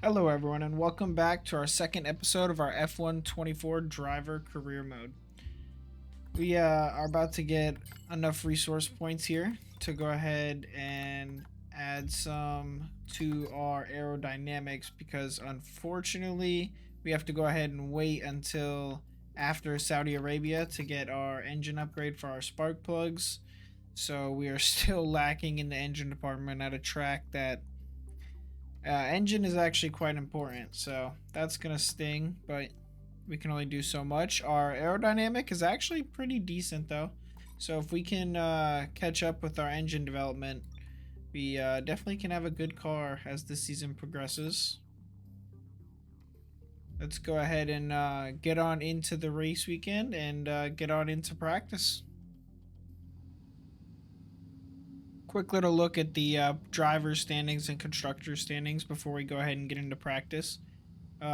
Hello everyone and welcome back to our second episode of our F124 driver career mode. We are about to get enough resource points here to go ahead and add some to our aerodynamics because unfortunately we have to go ahead and wait until after Saudi Arabia to get our engine upgrade for our spark plugs. So we are still lacking in the engine department at a track that engine is actually quite important, so that's gonna sting, but we can only do so much. Our aerodynamic is actually pretty decent though, so if we can catch up with our engine development, we definitely can have a good car as the season progresses. Let's go ahead and get on into the race weekend and get on into practice. Quick little look at the driver standings and constructor standings before we go ahead and get into practice.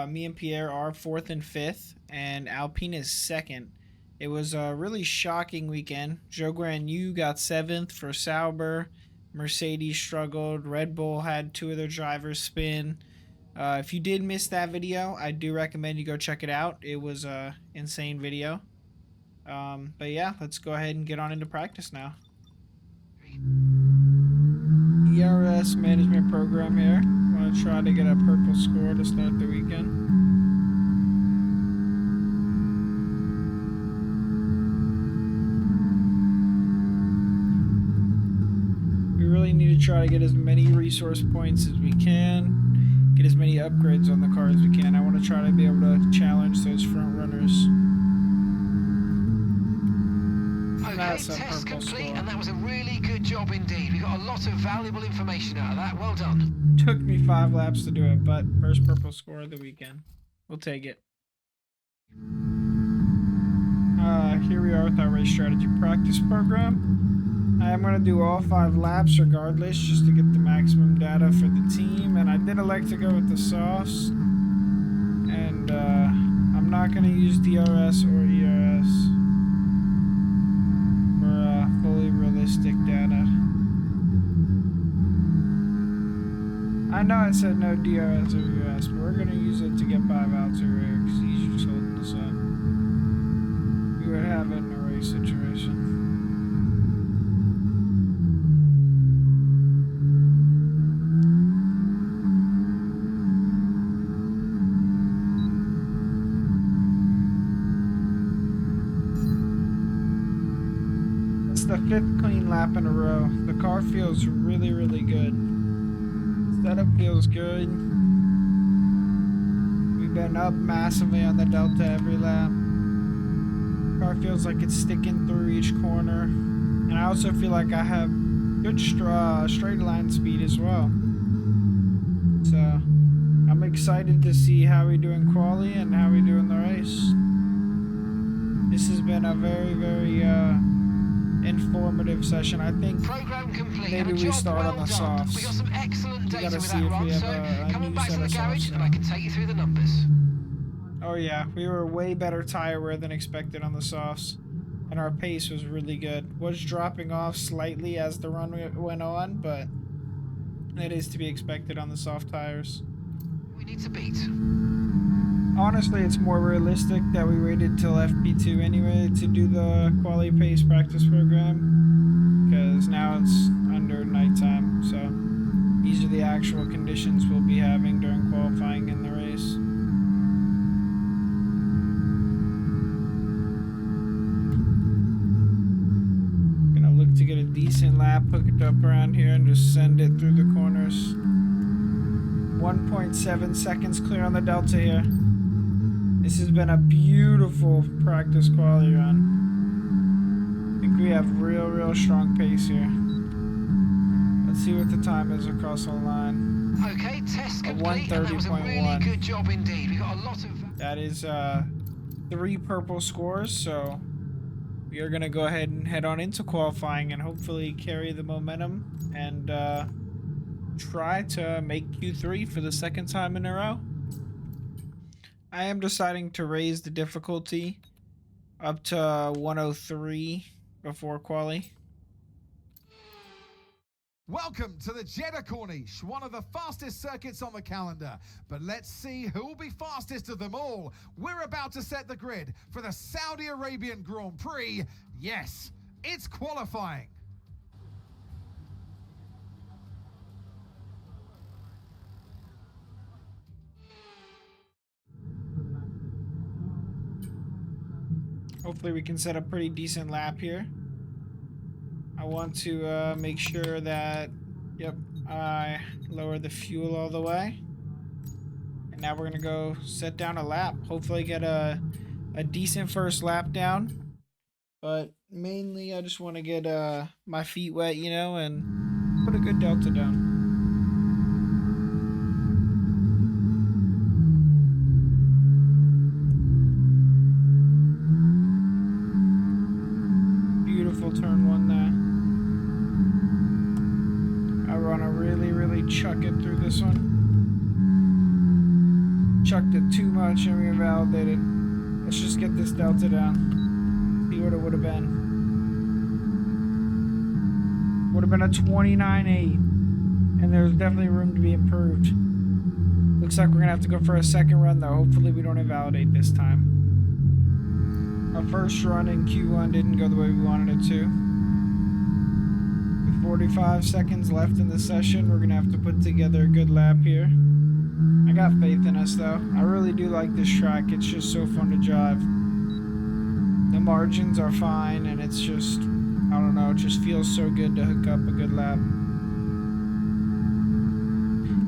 Me and Pierre are 4th and 5th, and Alpine is 2nd. It was a really shocking weekend. Joe Granu got 7th for Sauber. Mercedes struggled. Red Bull had 2 of their drivers spin. If you did miss that video, I do recommend you go check it out. It was a insane video. But yeah, let's go ahead and get on into practice now. ERS management program here. Want to try to get a purple score to start the weekend. We really need to try to get as many resource points as we can, get as many upgrades on the car as we can. I want to try to be able to challenge those front runners. Okay, test complete, and that was a really good job indeed. We got a lot of valuable information out of that. Well done. Took me 5 laps to do it, but first purple score of the weekend. We'll take it. Here we are with our race strategy practice program. I am going to do all 5 laps regardless, just to get the maximum data for the team. And I did elect to go with the softs. And I'm not going to use DRS or ERS. Fully realistic data. I know I said no DRS or US, but we're gonna use it to get 5 out to rear because he's just holding us up. We would have it in a race situation. The 5th clean lap in a row. The car feels really good. Setup feels good. We've been up massively on the Delta every lap. Car feels like it's sticking through each corner. And I also feel like I have good straight line speed as well. So I'm excited to see how we do in quali and how we do in the race. This has been a very informative session. I think program complete. maybe we start on the softs. We got some excellent data with see that if run, we have so come on back to the garage now. and I can take you through the numbers. Oh yeah, we were way better tire wear than expected on the softs, and our pace was really good. Was dropping off slightly as the run went on, but it is to be expected on the soft tires. We need to beat. Honestly, it's more realistic that we waited till FP2 anyway to do the quality pace practice program, because now it's under nighttime, so these are the actual conditions we'll be having during qualifying in the race. Gonna look to get a decent lap, hook it up around here, and just send it through the corners. 1.7 seconds clear on the Delta here. This has been a beautiful practice quality run. I think we have real strong pace here. Let's see what the time is across the line. Okay, test complete, and that was a really good job indeed. We got a lot of... That is 3 purple scores, so we are going to go ahead and head on into qualifying and hopefully carry the momentum and try to make Q3 for the 2nd time in a row. I am deciding to raise the difficulty up to 103 before quali. Welcome to the Jeddah Corniche, one of the fastest circuits on the calendar. But let's see who will be fastest of them all. We're about to set the grid for the Saudi Arabian Grand Prix. Yes, it's qualifying. Hopefully we can set a pretty decent lap here. I want to make sure that, yep, I lower the fuel all the way. And now we're going to go set down a lap. Hopefully get a decent first lap down. But mainly I just want to get my feet wet, you know, and put a good delta down. Beautiful turn one there. I want to really chuck it through this one. Chucked it too much and we invalidated. Let's just get this delta down. See what it would have been. Would have been a 29.8. And there's definitely room to be improved. Looks like we're going to have to go for a second run though. Hopefully we don't invalidate this time. Our first run in Q1 didn't go the way we wanted it to. With 45 seconds left in the session, we're going to have to put together a good lap here. I got faith in us though. I really do like this track. It's just so fun to drive. The margins are fine and it's just, I don't know, it just feels so good to hook up a good lap.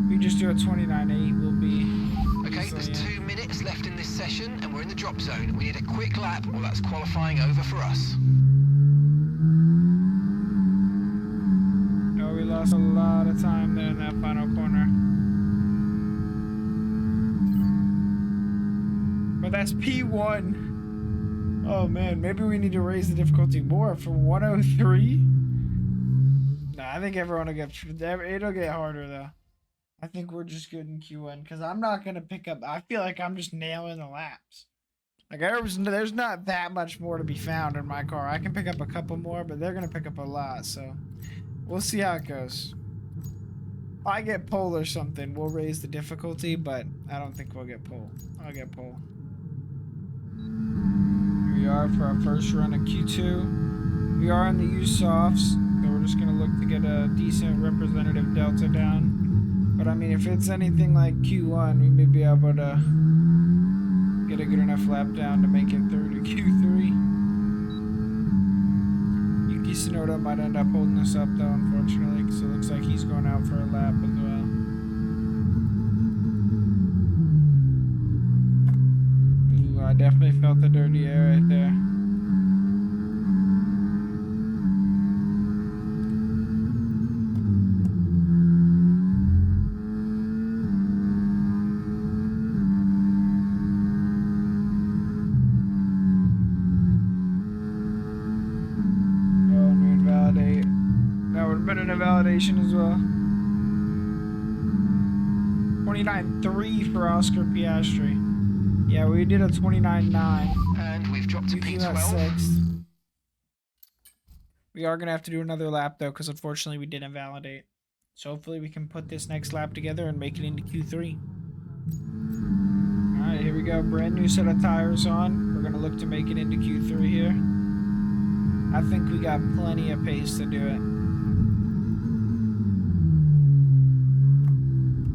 If we just do a 29.8, we'll be... Okay, there's 2 minutes left in this session and we're in the drop zone. We need a quick lap or that's qualifying over for us. Oh, we lost a lot of time there in that final corner. But that's P1. Oh man, maybe we need to raise the difficulty more for 103. Nah, I think everyone will get, it'll get harder though. I think we're just good in Q1 because I'm not going to pick up, I feel like I'm just nailing the laps. Like there's not that much more to be found in my car. I can pick up a couple more, but they're going to pick up a lot. So we'll see how it goes. If I get pole or something, we'll raise the difficulty, but I don't think we'll get pole. I'll get pole. Here we are for our first run of Q2. We are in the used softs, so we're just going to look to get a decent representative delta down. But I mean, if it's anything like Q1, we may be able to get a good enough lap down to make it through to Q3. Yuki Tsunoda might end up holding us up though, unfortunately, because it looks like he's going out for a lap as well. Ooh, I definitely felt the dirty air right there. Invalidation as well. 29.3 for Oscar Piastri. Yeah, we did a 29.9. And we've dropped to P12. 6th. We are going to have to do another lap though, because unfortunately we did invalidate. So hopefully we can put this next lap together and make it into Q3. Alright, here we go. Brand new set of tires on. We're going to look to make it into Q3 here. I think we got plenty of pace to do it.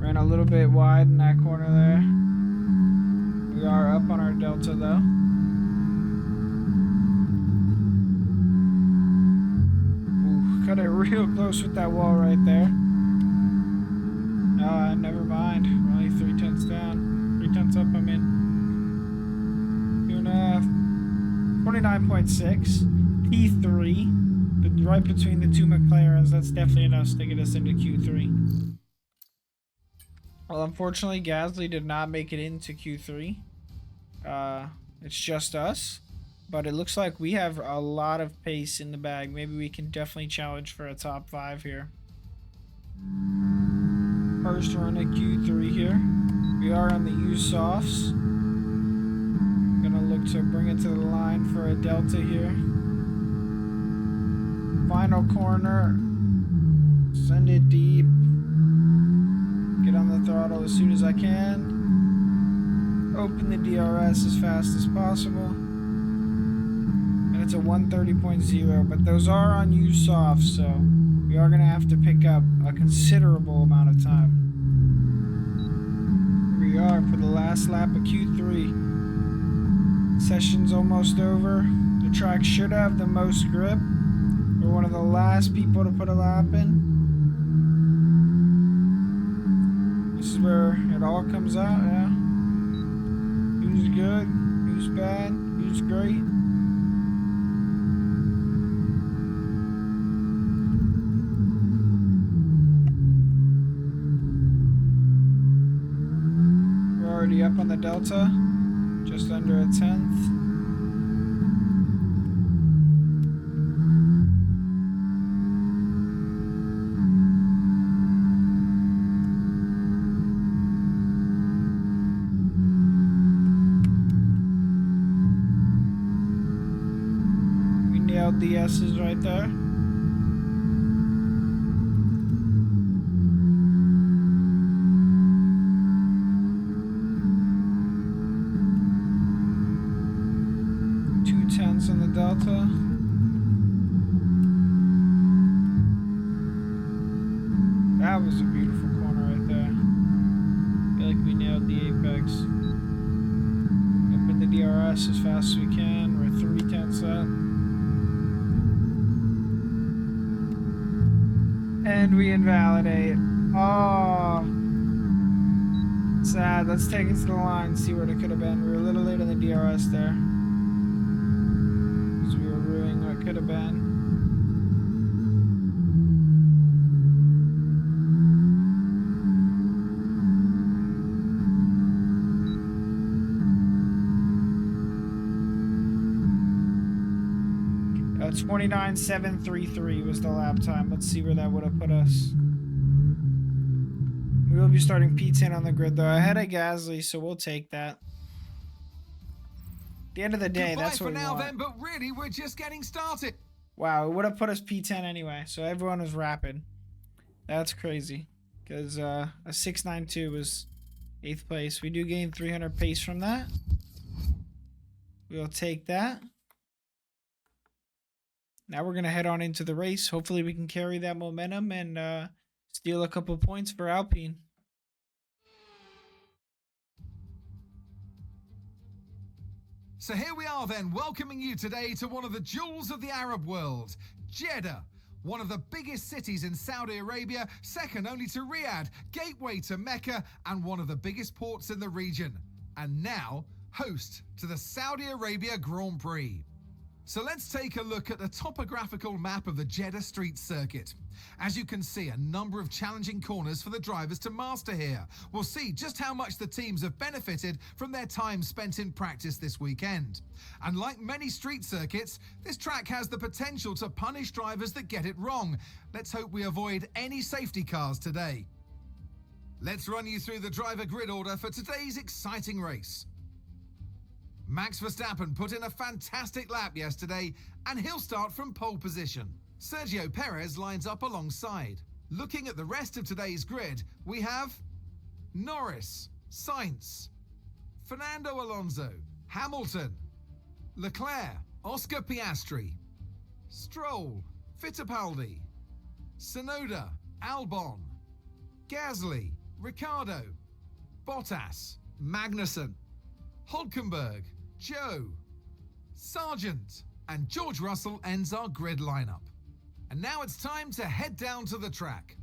Ran a little bit wide in that corner there. We are up on our delta though. Ooh, cut it real close with that wall right there. Never mind. We're only 3/10 down. 3/10 up, I mean. 2.5. 29.6. P3. But right between the two McLarens. That's definitely enough to get us into Q3. Well, unfortunately, Gasly did not make it into Q3. It's just us. But it looks like we have a lot of pace in the bag. Maybe we can definitely challenge for a top 5 here. First run at Q3 here. We are on the used softs. Gonna look to bring it to the line for a delta here. Final corner. Send it deep. Get on the throttle as soon as I can. Open the DRS as fast as possible. And it's a 130.0, but those are on use soft, so we are going to have to pick up a considerable amount of time. Here we are for the last lap of Q3. Session's almost over. The track should have the most grip. We're one of the last people to put a lap in. This is where it all comes out, yeah. Who's good, who's bad, who's great. We're already up on the Delta, just under a 10th. The S's right there. Two tenths on the Delta. That was a beautiful corner right there. I feel like we nailed the apex. Open the DRS as fast as we can. We're 3 tenths up. And we invalidate. Oh, sad. Let's take it to the line, see what it could have been. We were a little late on the DRS there, because we were ruining what could have been. Uh, 29.733 was the lap time. Let's see where that would have put us. We will be starting P10 on the grid though, ahead of Gasly, so we'll take that. At the end of the day, Goodbye that's what for we now want. then, but really we're just getting started. Wow, it would have put us P10 anyway, so everyone was rapid. That's crazy, because a 692 was 8th place. We do gain 300 pace from that. We'll take that. Now we're going to head on into the race. Hopefully we can carry that momentum and steal a couple points for Alpine. So here we are then, welcoming you today to one of the jewels of the Arab world, Jeddah. One of the biggest cities in Saudi Arabia, second only to Riyadh, gateway to Mecca, and one of the biggest ports in the region. And now, host to the Saudi Arabia Grand Prix. So let's take a look at the topographical map of the Jeddah street circuit. As you can see, a number of challenging corners for the drivers to master here. We'll see just how much the teams have benefited from their time spent in practice this weekend. And like many street circuits, this track has the potential to punish drivers that get it wrong. Let's hope we avoid any safety cars today. Let's run you through the driver grid order for today's exciting race. Max Verstappen put in a fantastic lap yesterday, and he'll start from pole position. Sergio Perez lines up alongside. Looking at the rest of today's grid, we have Norris, Sainz, Fernando Alonso, Hamilton, Leclerc, Oscar Piastri, Stroll, Fittipaldi, Tsunoda, Albon, Gasly, Ricciardo, Bottas, Magnussen, Hülkenberg, Joe, Sargent, and George Russell ends our grid lineup. And now it's time to head down to the track.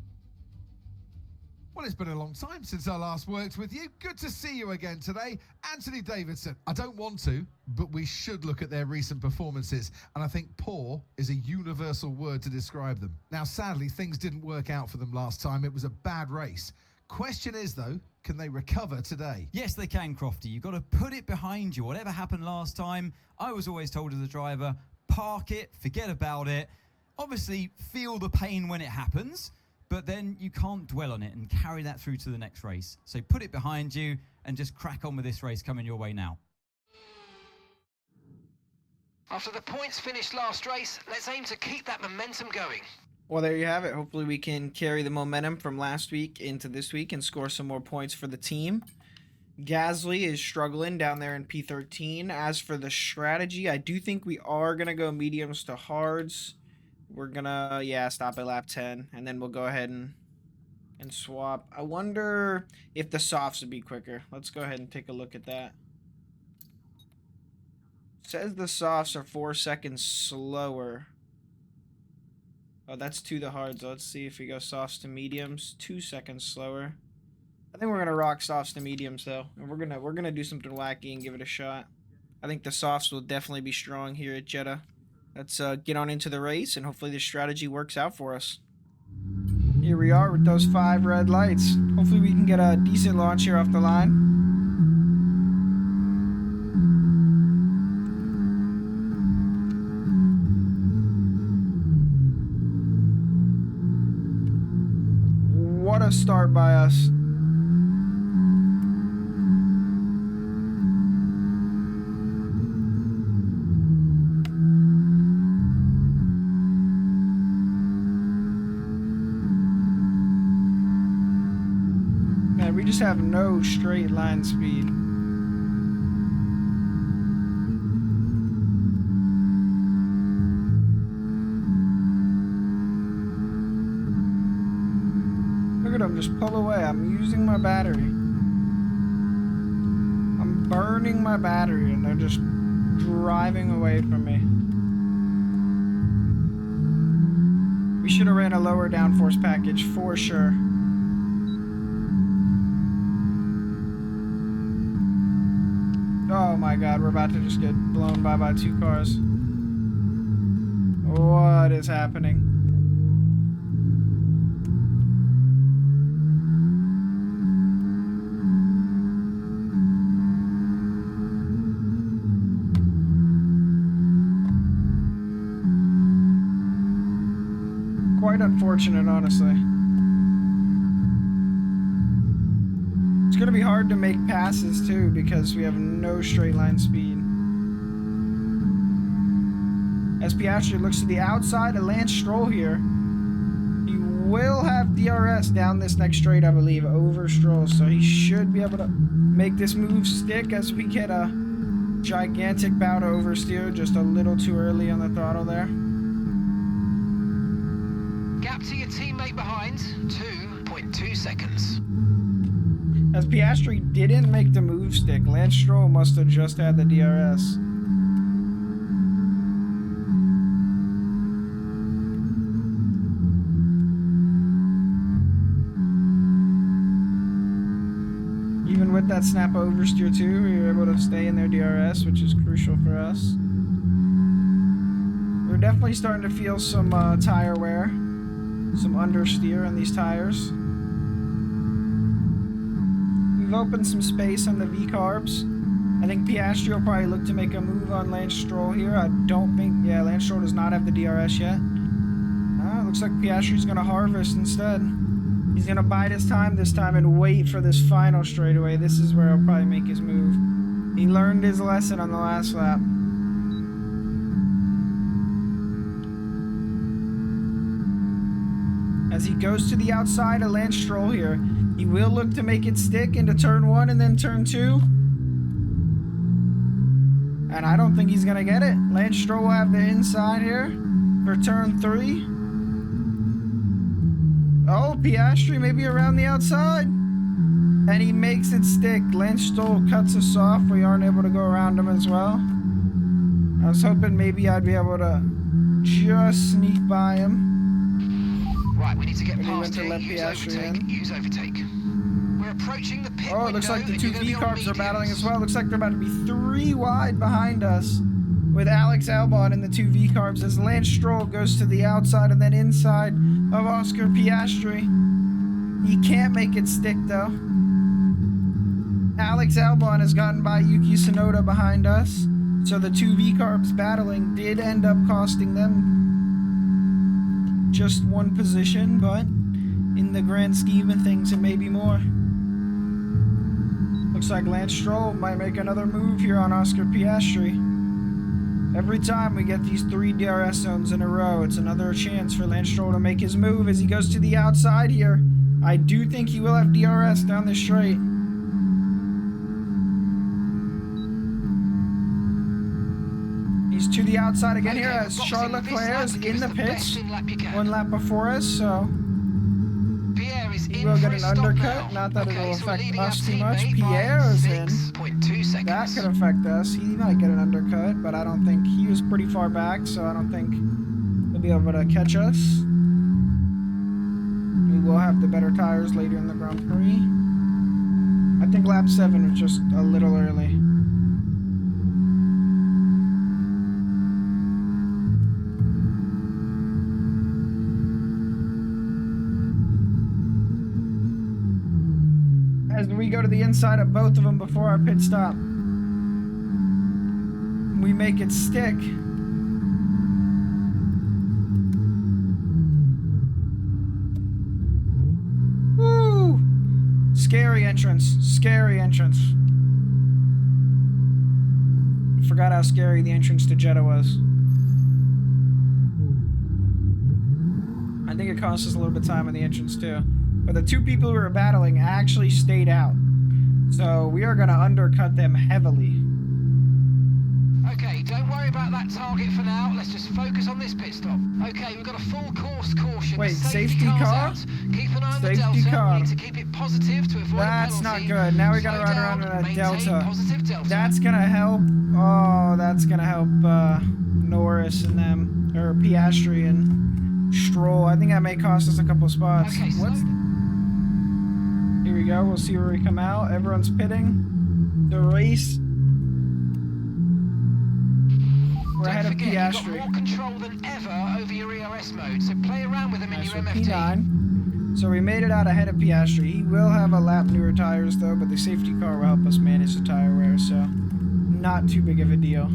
Well, it's been a long time since I last worked with you. Good to see you again today. Anthony Davidson. I don't want to, but we should look at their recent performances. And I think poor is a universal word to describe them. Now, sadly, things didn't work out for them last time. It was a bad race. Question is, though, can they recover today? Yes, they can, Crofty. You've got to put it behind you. Whatever happened last time, I was always told as a driver, park it, forget about it. Obviously, feel the pain when it happens, but then you can't dwell on it and carry that through to the next race. So put it behind you and just crack on with this race coming your way now. After the points finished last race, let's aim to keep that momentum going. Well, there you have it. Hopefully we can carry the momentum from last week into this week and score some more points for the team. Gasly is struggling down there in P13. As for the strategy, I do think we are going to go mediums to hards. We're going to, yeah, stop at lap 10, and then we'll go ahead and swap. I wonder if the softs would be quicker. Let's go ahead and take a look at that. Says the softs are 4 seconds slower. Oh, that's to the hards. Let's see if we go softs to mediums. 2 seconds slower. I think we're gonna rock softs to mediums though, and we're gonna do something wacky and give it a shot. I think the softs will definitely be strong here at Jeddah. Let's get on into the race, and hopefully this strategy works out for us. Here we are with those 5 red lights. Hopefully we can get a decent launch here off the line. What a start by us. Man, we just have no straight line speed. Look at them just pull away. I'm using my battery. I'm burning my battery and they're just driving away from me. We should have ran a lower downforce package for sure. Oh my god, we're about to just get blown by 2 cars. What is happening? Quite unfortunate, honestly. It's going to be hard to make passes too because we have no straight line speed. As Piastri looks to the outside of Lance Stroll here, he will have DRS down this next straight, I believe, over Stroll, so he should be able to make this move stick as we get a gigantic bout of oversteer, just a little too early on the throttle there. Gap to your teammate behind, 2.2 seconds. As Piastri didn't make the move stick, Lance Stroll must have just had the DRS. Even with that snap oversteer too, we were able to stay in their DRS, which is crucial for us. We're definitely starting to feel some tire wear, some understeer in these tires. We've opened some space on the V-carbs. I think Piastri will probably look to make a move on Lance Stroll here. I don't think, yeah, Lance Stroll does not have the DRS yet. Looks like Piastri's going to harvest instead. He's going to bide his time this time and wait for this final straightaway. This is where he'll probably make his move. He learned his lesson on the last lap. As he goes to the outside of Lance Stroll here, he will look to make it stick into turn 1 and then turn 2. And I don't think he's going to get it. Lance Stroll will have the inside here for turn 3. Oh, Piastri maybe around the outside. And he makes it stick. Lance Stroll cuts us off. We aren't able to go around him as well. I was hoping maybe I'd be able to just sneak by him. Right, we need to get And he went past to here. let Use Piastri overtake. in. Use overtake. We're approaching the pit Oh, it looks window, like the and 2 you're gonna be on V-carbs are battling mediums. as well. Looks like they're about to be 3 wide behind us with Alex Albon in the 2 V-carbs as Lance Stroll goes to the outside and then inside of Oscar Piastri. He can't make it stick though. Alex Albon has gotten by Yuki Tsunoda behind us, so the 2 V-carbs battling did end up costing them just 1 position, but in the grand scheme of things, it may be more. Looks like Lance Stroll might make another move here on Oscar Piastri. Every time we get these 3 DRS zones in a row, it's another chance for Lance Stroll to make his move as he goes to the outside here. I do think he will have DRS down the straight. He's to the outside again here as Charles Leclerc is in the pits. 1 lap before us, so he will get an undercut. Not that it will affect us too much. Pierre is in. That could affect us. He might get an undercut, but I don't think he was pretty far back, so I don't think he'll be able to catch us. We will have the better tires later in the Grand Prix. I think lap 7 was just a little early. As we go to the inside of both of them before our pit stop, we make it stick. Woo! Scary entrance. Scary entrance. Forgot how scary the entrance to Jeddah was. I think it cost us a little bit of time on the entrance too. But the 2 people we were battling actually stayed out. So we are going to undercut them heavily. Okay, don't worry about that target for now. Let's just focus on this pit stop. Okay, we've got a full course caution. Wait, Safety car? out. Keep an eye on the Safety delta. car. We need to keep it positive to avoid That's a penalty. not good. Now we got to Slow run around down, in a maintain delta. positive delta. That's going to help. Oh, that's going to help Norris and them. Or Piastri and Stroll. I think that may cost us a couple spots. Okay, Here we go. We'll see where we come out. Everyone's pitting. The race. We're ahead of Don't forget, Piastri. you've got more control than ever over your ERS mode, so play around with them in Nice, your so MFT. P9. So we made it out ahead of Piastri. He will have a lap newer tires though, but the safety car will help us manage the tire wear, so not too big of a deal.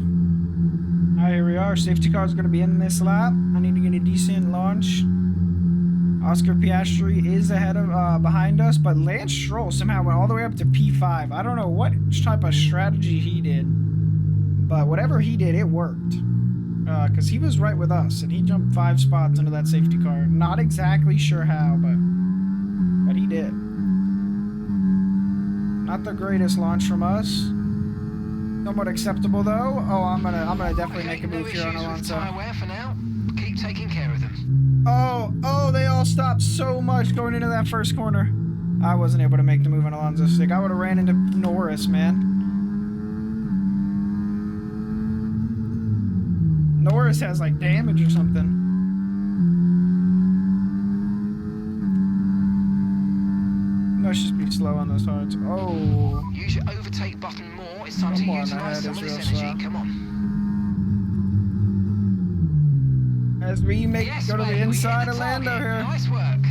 Alright, here we are. Safety car is going to be in this lap. I need to get a decent launch. Oscar Piastri is ahead of behind us, but Lance Stroll somehow went all the way up to P5. I don't know what type of strategy he did, but whatever he did, it worked. Because he was right with us, and he jumped 5 spots into that safety car. Not exactly sure how, but he did. Not the greatest launch from us. Somewhat acceptable though. Oh, I'm gonna definitely make a move here on Alonso. Tire wear for now. Keep taking care of them. Oh, they all stopped so much going into that first corner. I wasn't able to make the move on Alonso's stick. I would have ran into Norris, man. Norris has like damage or something. Let's just be slow on those hards. Oh. Use your overtake button more. It's time to Come on, utilize that some of is this real energy. slow. Come on. As we Yes, go to the mate, we hit inside the of Lando target. here. Nice work.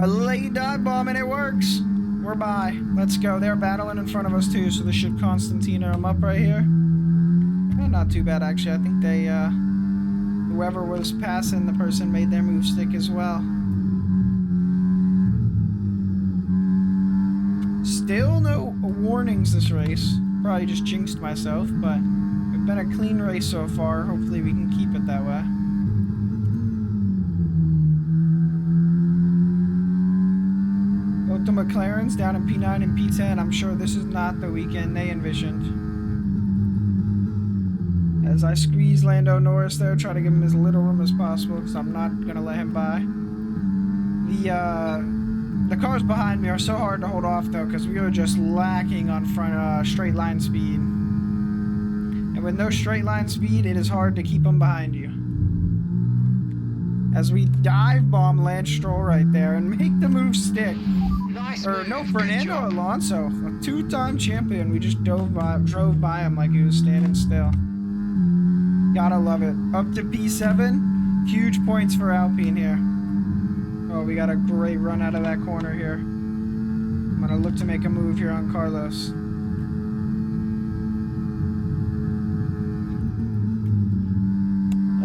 A late dive bomb and it works. We're by. Let's go. They're battling in front of us too, so this should Constantina them up right here. Not too bad actually. I think they whoever was passing the person made their move stick as well. Still no warnings this race. Probably just jinxed myself, but it's been a clean race so far. Hopefully we can keep it that way. Both the McLarens down in P9 and P10. I'm sure this is not the weekend they envisioned. As I squeeze Lando Norris there, try to give him as little room as possible because I'm not going to let him by. The cars behind me are so hard to hold off though because we are just lacking on front straight line speed. And with no straight line speed, it is hard to keep them behind you. As we dive bomb Lance Stroll right there and make the move stick. Nice Or move. no, Good Fernando job. Alonso, a 2-time champion. We just drove by him like he was standing still. Gotta love it. Up to P7. Huge points for Alpine here. Oh, we got a great run out of that corner here. I'm gonna look to make a move here on Carlos.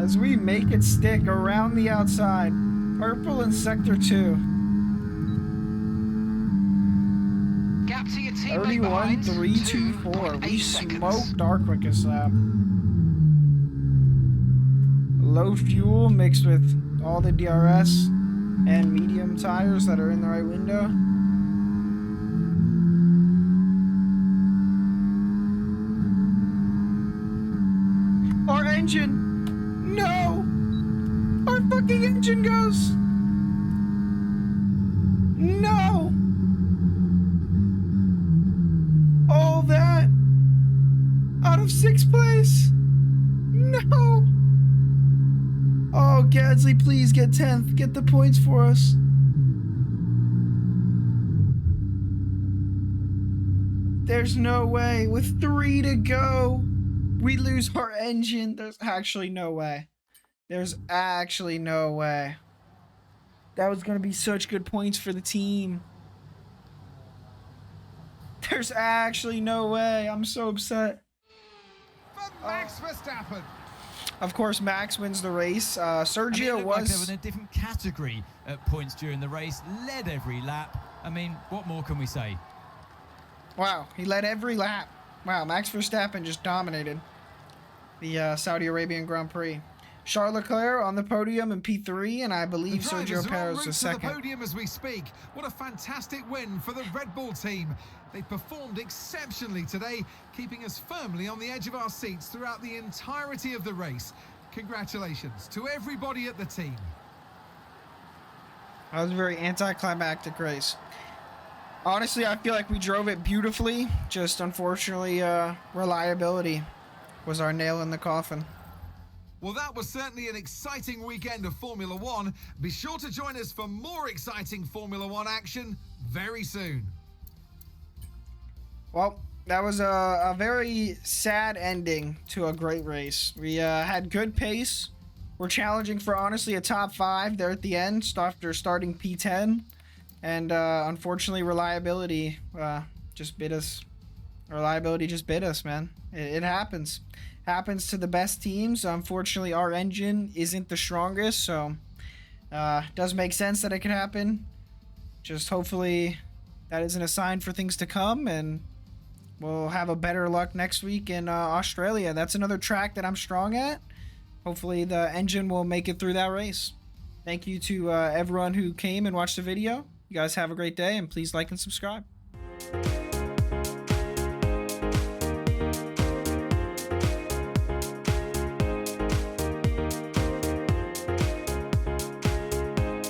As we make it stick around the outside. Purple in sector 2. Gap to your teammate 31, behind. 3, 2, 4. 2.8 We seconds. smoked our quickest lap. low fuel mixed with all the DRS and medium tires that are in the right window. Our engine! No! Our fucking engine goes! No! All that out of 6th place! No! Oh, Gadsley, please get 10th. Get the points for us. There's no way. With 3 to go, we lose our engine. There's actually no way. There's actually no way. That was going to be such good points for the team. There's actually no way. I'm so upset. For Max Verstappen. Of course, Max wins the race. Sergio Like they was... were in a different category at points during the race, led every lap. I mean, what more can we say? Wow, he led every lap. Wow, Max Verstappen just dominated the Saudi Arabian Grand Prix. Charles Leclerc on the podium in P3, and I believe Sergio Perez was second. The podium as we speak. What a fantastic win for the Red Bull team. They performed exceptionally today, keeping us firmly on the edge of our seats throughout the entirety of the race. Congratulations to everybody at the team. That was a very anticlimactic race. Honestly, I feel like we drove it beautifully. Just unfortunately, reliability was our nail in the coffin. Well, that was certainly an exciting weekend of Formula One. Be sure to join us for more exciting Formula One action very soon. Well, that was a very sad ending to a great race. We had good pace. We're challenging for, honestly, a top 5 there at the end after starting P10. And unfortunately, reliability just bit us. Reliability just bit us, man. It happens. Happens to the best teams. Unfortunately, our engine isn't the strongest, so does make sense that it could happen. Just hopefully that isn't a sign for things to come, and we'll have a better luck next week in Australia. That's another track that I'm strong at. Hopefully the engine will make it through that race. Thank you to everyone who came and watched the video. You guys have a great day, and please like and subscribe.